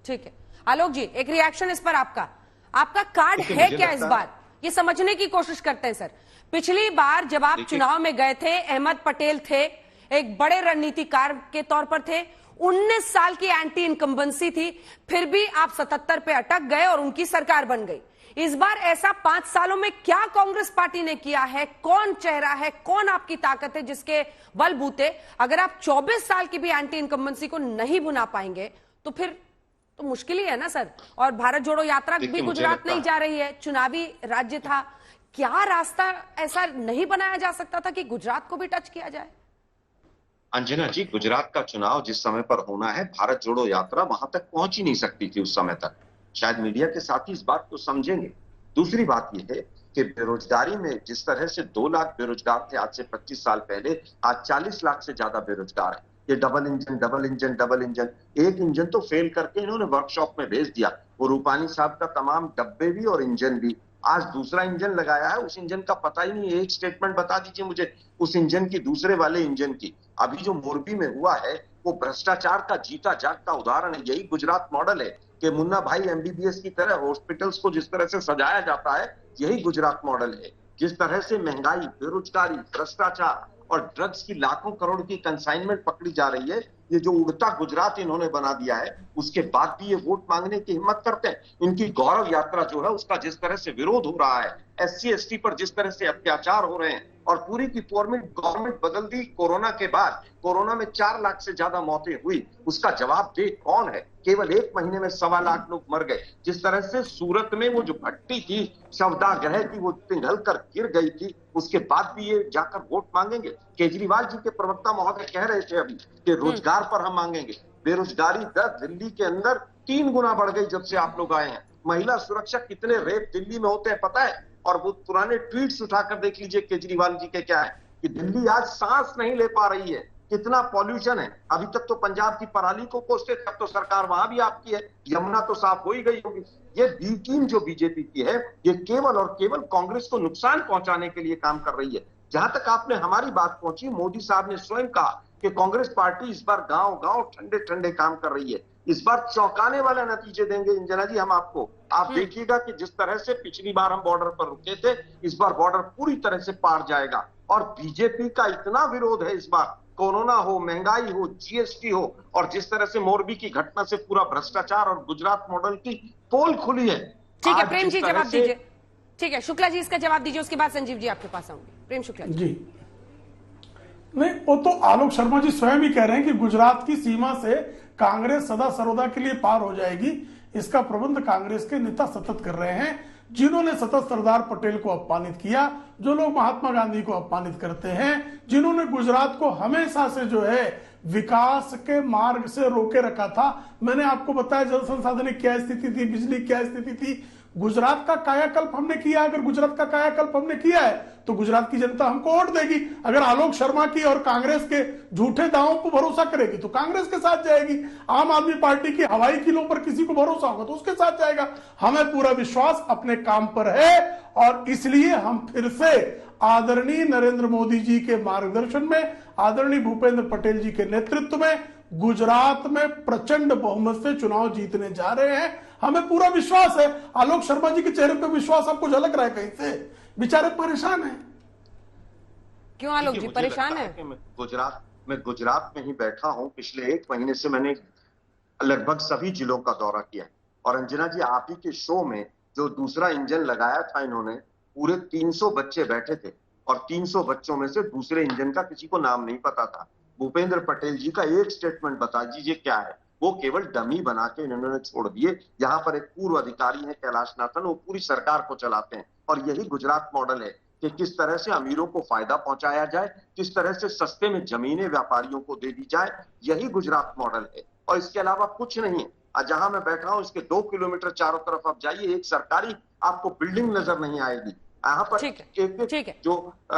ठीक है आलोक जी, एक रिएक्शन इस पर आपका कार्ड है क्या इस बार, ये समझने की कोशिश करते हैं सर। पिछली बार जब आप चुनाव में गए थे, अहमद पटेल थे, एक बड़े रणनीतिकार के तौर पर थे, 19 साल की एंटी इनकम्बेंसी थी, फिर भी आप 77 पे अटक गए और उनकी सरकार बन गई। इस बार ऐसा 5 सालों में क्या कांग्रेस पार्टी ने किया है, कौन चेहरा है, कौन आपकी ताकत है जिसके बलबूते अगर आप 24 साल की भी एंटी इनकम्बेंसी को नहीं भुना पाएंगे तो फिर तो मुश्किल ही है ना सर। और भारत जोड़ो यात्रा भी गुजरात नहीं जा रही है, चुनावी राज्य था, क्या रास्ता ऐसा नहीं बनाया जा सकता था कि गुजरात को भी टच किया जाए? अंजना जी, गुजरात का चुनाव जिस समय पर होना है, भारत जोड़ो यात्रा वहां तक पहुंच ही नहीं सकती थी उस समय तक। शायद मीडिया के साथी इस बात को समझेंगे। दूसरी बात यह है कि बेरोजगारी में जिस तरह से 2 लाख बेरोजगार थे आज से 25 साल पहले, आज 40 लाख से ज्यादा बेरोजगार है। ये डबल इंजन एक इंजन तो फेल करके इन्होंने वर्कशॉप में भेज दिया, वो रूपानी साहब का तमाम डब्बे भी और इंजन भी। आज दूसरा इंजन लगाया है, उस इंजन का पता ही नहीं। एक स्टेटमेंट बता दीजिए मुझे उस इंजन की, दूसरे वाले इंजन की। अभी जो मोरबी में हुआ है वो भ्रष्टाचार का जीता जागता उदाहरण है। यही गुजरात मॉडल है कि मुन्ना भाई एमबीबीएस की तरह हॉस्पिटल्स को जिस तरह से सजाया जाता है, यही गुजरात मॉडल है। जिस तरह से महंगाई, बेरोजगारी, भ्रष्टाचार और ड्रग्स की लाखों करोड़ की कंसाइनमेंट पकड़ी जा रही है, ये जो उड़ता गुजरात इन्होंने बना दिया है, उसके बाद भी ये वोट मांगने की हिम्मत करते हैं। इनकी गौरव यात्रा जो है उसका जिस तरह से विरोध हो रहा है, एससी एसटी पर जिस तरह से अत्याचार हो रहे हैं, और पूरी की गवर्नमेंट बदल दी कोरोना के बाद। कोरोना में 4 लाख से ज्यादा मौतें हुई, उसका जवाब दे कौन है? केवल 1 महीने में 1.25 लाख लोग मर गए। जिस तरह से सूरत में वो जो भट्टी थी, शवदाह थी, वो पिघल कर गिर गई थी, उसके बाद भी ये जाकर वोट मांगेंगे। केजरीवाल जी के प्रवक्ता महोदय कह रहे थे अभी कि रोजगार पर हम मांगेंगे। बेरोजगारी दर दिल्ली के अंदर 3 गुना बढ़ गई जब से आप लोग आए हैं। महिला सुरक्षा, कितने रेप दिल्ली में होते हैं पता है? और वो पुराने ट्वीट्स उठाकर देख लीजिए केजरीवाल जी के, क्या है कि दिल्ली आज सांस नहीं ले पा रही है, कितना पॉल्यूशन है। अभी तक तो पंजाब की पराली को कोसते थे, अब तो सरकार वहां भी आपकी है, यमुना तो साफ हो ही गई होगी। ये बी टीम जो बीजेपी की है, ये केवल और केवल कांग्रेस को नुकसान पहुंचाने के लिए काम कर रही है। जहां तक आपने हमारी बात पहुंची, मोदी साहब ने स्वयं कहा कि कांग्रेस पार्टी इस बार गांव गांव ठंडे ठंडे काम कर रही है। इस बार चौंकाने वाले नतीजे देंगे अंजना जी हम आपको। आप देखिएगा कि जिस तरह से पिछली बार हम बॉर्डर पर रुके थे, इस बार बॉर्डर पूरी तरह से पार जाएगा। और बीजेपी का इतना विरोध है इस बार, कोरोना हो, महंगाई हो, जीएसटी हो, और जिस तरह से मोरबी की घटना से पूरा भ्रष्टाचार और गुजरात मॉडल की पोल खुली है। ठीक है प्रेम जी, जवाब दीजिए। ठीक है शुक्ला जी, इसका जवाब दीजिए, उसके बाद संजीव जी आपके पास आऊंगी। प्रेम शुक्ला जी। नहीं, वो तो आलोक शर्मा जी स्वयं ही कह रहे हैं कि गुजरात की सीमा से कांग्रेस सदा सर्वदा के लिए पार हो जाएगी। इसका प्रबंध कांग्रेस के नेता सतत कर रहे हैं, जिन्होंने सतत सरदार पटेल को अपमानित किया, जो लोग महात्मा गांधी को अपमानित करते हैं, जिन्होंने गुजरात को हमेशा से जो है विकास के मार्ग से रोके रखा था। मैंने आपको बताया जल संसाधन की क्या स्थिति थी, बिजली क्या स्थिति थी। गुजरात का कायाकल्प हमने किया। अगर गुजरात का कायाकल्प हमने किया है तो गुजरात की जनता हमको वोट देगी। अगर आलोक शर्मा की और कांग्रेस के झूठे दावों पर भरोसा करेगी तो कांग्रेस के साथ जाएगी। आम आदमी पार्टी की हवाई किलों पर किसी को भरोसा होगा तो उसके साथ जाएगा। हमें पूरा विश्वास अपने काम पर है और इसलिए हम फिर से आदरणीय नरेंद्र मोदी जी के मार्गदर्शन में, आदरणीय भूपेंद्र पटेल जी के नेतृत्व में गुजरात में प्रचंड बहुमत से चुनाव जीतने जा रहे हैं। हमें पूरा विश्वास है। आलोक शर्मा जी के चेहरे पे विश्वास आपको झलक रहा है कहीं से? बेचारे परेशान हैं। क्यों आलोक जी परेशान है? मैं गुजरात में ही बैठा हूं। पिछले 1 महीने से मैंने लगभग सभी जिलों का दौरा किया। और अंजना जी, आप ही के शो में जो दूसरा इंजन लगाया था इन्होंने, पूरे 300 बच्चे बैठे थे और 300 बच्चों में से दूसरे इंजन का किसी को नाम नहीं पता था। भूपेंद्र पटेल जी का एक स्टेटमेंट बता दीजिए क्या है? वो केवल डमी बना के इन्होंने छोड़ दिए। यहाँ पर एक पूर्व अधिकारी है कैलाश नाथन, वो पूरी सरकार को चलाते हैं। और यही गुजरात मॉडल है कि किस तरह से अमीरों को फायदा पहुंचाया जाए, किस तरह से सस्ते में जमीनें व्यापारियों को दे दी जाए, यही गुजरात मॉडल है। और इसके अलावा कुछ नहीं है। जहां मैं बैठा हूं इसके 2 किलोमीटर चारों तरफ आप जाइए, एक सरकारी आपको बिल्डिंग नजर नहीं आएगी। यहाँ पर एक जो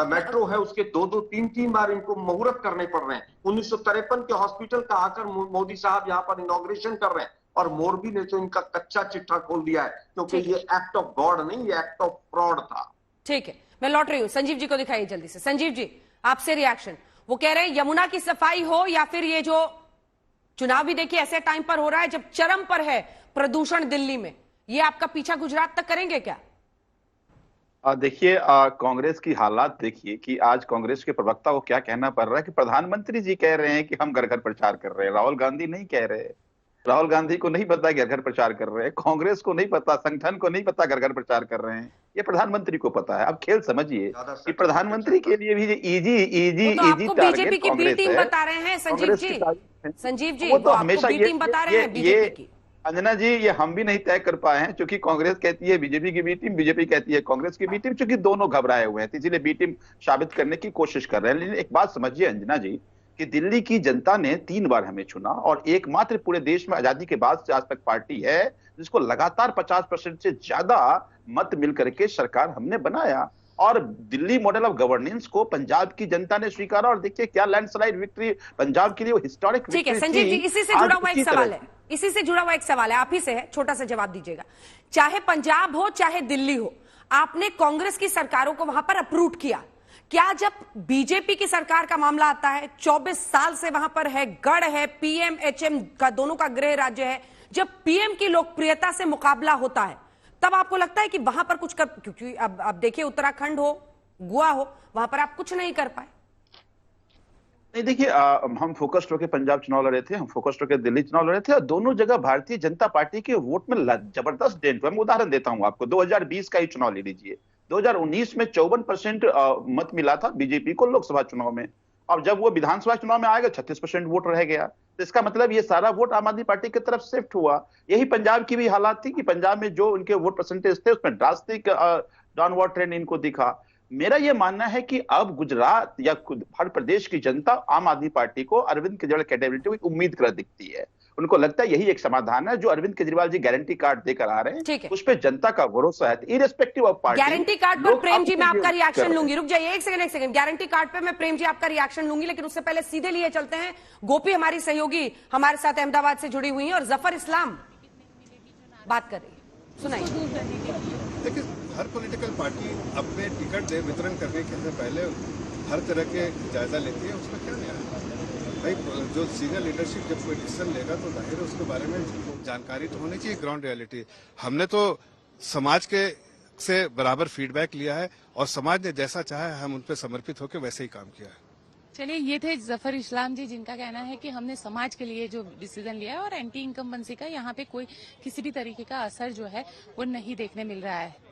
मेट्रो है उसके 2-2, 3-3 बार इनको मुहूर्त करने पड़ रहे हैं। 1953 के हॉस्पिटल का आकर मोदी साहब यहाँ पर इनॉग्रेशन कर रहे हैं। और मोरबी ने तो इनका कच्चा चिट्ठा खोल दिया है, क्योंकि ये एक्ट ऑफ गॉड नहीं, ये एक्ट ऑफ फ्रॉड था। ठीक है, मैं लौट रही हूँ। संजीव जी को दिखाइए जल्दी से। संजीव जी, आपसे रिएक्शन। वो कह रहे हैं यमुना की सफाई हो या फिर ये जो चुनाव भी देखिए ऐसे टाइम पर हो रहा है जब चरम पर है प्रदूषण दिल्ली में। ये आपका पीछा गुजरात तक करेंगे क्या? देखिए, कांग्रेस की हालात देखिए कि आज कांग्रेस के प्रवक्ता को क्या कहना पड़ रहा है कि प्रधानमंत्री जी कह रहे हैं कि हम घर घर प्रचार कर रहे हैं, राहुल गांधी नहीं कह रहे। राहुल गांधी को नहीं पता घर घर प्रचार कर रहे हैं, कांग्रेस को नहीं पता, संगठन को नहीं पता घर घर प्रचार कर रहे हैं, ये प्रधानमंत्री को पता है। अब खेल समझिए कि प्रधानमंत्री के लिए भी इजी आपको बीजेपी की बी टीम बता रहे हैं संजीव जी। संजीव जी, वो तो हमेशा बी टीम बता रहे हैं बीजेपी की। अंजना जी, ये हम भी नहीं तय कर पाए हैं, क्योंकि कांग्रेस कहती है बीजेपी की बी टीम, बीजेपी कहती है कांग्रेस की बी टीम, क्योंकि दोनों घबराए हुए हैं, इसीलिए बी टीम साबित करने की कोशिश कर रहे हैं। लेकिन एक बात समझिए अंजना जी कि दिल्ली की जनता ने 3 बार हमें चुना और एकमात्र पूरे देश में आजादी के बाद से आज तक पार्टी है जिसको लगातार 50% से ज्यादा मत मिलकर के सरकार हमने बनाया। और दिल्ली मॉडल ऑफ गवर्नेंस को पंजाब की जनता ने स्वीकारा और देखिए क्या लैंडस्लाइड विक्ट्री पंजाब के लिए वो हिस्टोरिक। ठीक है संजीव जी, इसी से जुड़ा हुआ एक सवाल है, इसी से जुड़ा हुआ एक सवाल है, आप ही से है, छोटा सा जवाब दीजिएगा। चाहे पंजाब हो चाहे दिल्ली हो, आपने कांग्रेस की सरकारों को वहां पर अप्रूव किया। क्या जब बीजेपी की सरकार का मामला आता है, 24 साल से वहां पर है, गढ़ है, पीएम एचएम का दोनों का गृह राज्य है, जब पीएम की लोकप्रियता से मुकाबला होता है तब आपको लगता है कि वहां पर कुछ कर, क्योंकि अब देखिए उत्तराखंड हो, गोवा हो, वहां पर आप कुछ नहीं कर पाए। नहीं देखिए, हम फोकस्ड होकर पंजाब चुनाव लड़े थे, हम फोकस्ड होकर दिल्ली चुनाव लड़े थे और दोनों जगह भारतीय जनता पार्टी के वोट में जबरदस्त डेंट हुआ। मैं उदाहरण देता हूं आपको, 2020 का ही चुनाव ले लीजिए। 2019 में 54% मत मिला था बीजेपी को लोकसभा चुनाव में, और जब वो विधानसभा चुनाव में आएगा 36% वोट रह गया। तो इसका मतलब ये सारा वोट आम आदमी पार्टी की तरफ शिफ्ट हुआ। यही पंजाब की भी हालात थी कि पंजाब में जो उनके वोट परसेंटेज थे उसमें ड्रास्टिक डाउनवर्ड ट्रेंड इनको दिखा। मेरा यह मानना है कि अब गुजरात या हर प्रदेश की जनता आम आदमी पार्टी को अरविंद केजरीवाल कैबिनेट की उम्मीद कर दिखती है। उनको लगता है यही एक समाधान है जो अरविंद केजरीवाल जी गारंटी कार्ड देकर आ रहे हैं, उस पर जनता का भरोसा है irrespective of party. Guarantee card पर प्रेम जी मैं आपका रिएक्शन लूंगी, रुक जाइए एक सेकंड। गारंटी कार्ड पे मैं प्रेम जी आपका रिएक्शन लूंगी, लेकिन उससे पहले सीधे लिए चलते हैं। गोपी हमारी सहयोगी हमारे साथ अहमदाबाद से जुड़ी हुई है और जफर इस्लाम बात कर रही है, सुनाइए। देखिए, हर पॉलिटिकल पार्टी अपने टिकट दे वितरण करने के पहले हर तरह के जायजा लेती है, उसमें क्या नया है भाई। जो सीनियर लीडरशिप जब कोई डिसीजन लेगा तो जाहिर है उसके बारे में जानकारी तो होनी चाहिए, ग्राउंड रियलिटी। हमने तो समाज के से बराबर फीडबैक लिया है और समाज ने जैसा चाहा है हम उन पर समर्पित होकर वैसे ही काम किया है। चलिए, ये थे जफर इस्लाम जी जिनका कहना है कि हमने समाज के लिए जो डिसीजन लिया है और एंटी इनकम्बेंसी का यहाँ पे कोई किसी भी तरीके का असर जो है वो नहीं देखने मिल रहा है।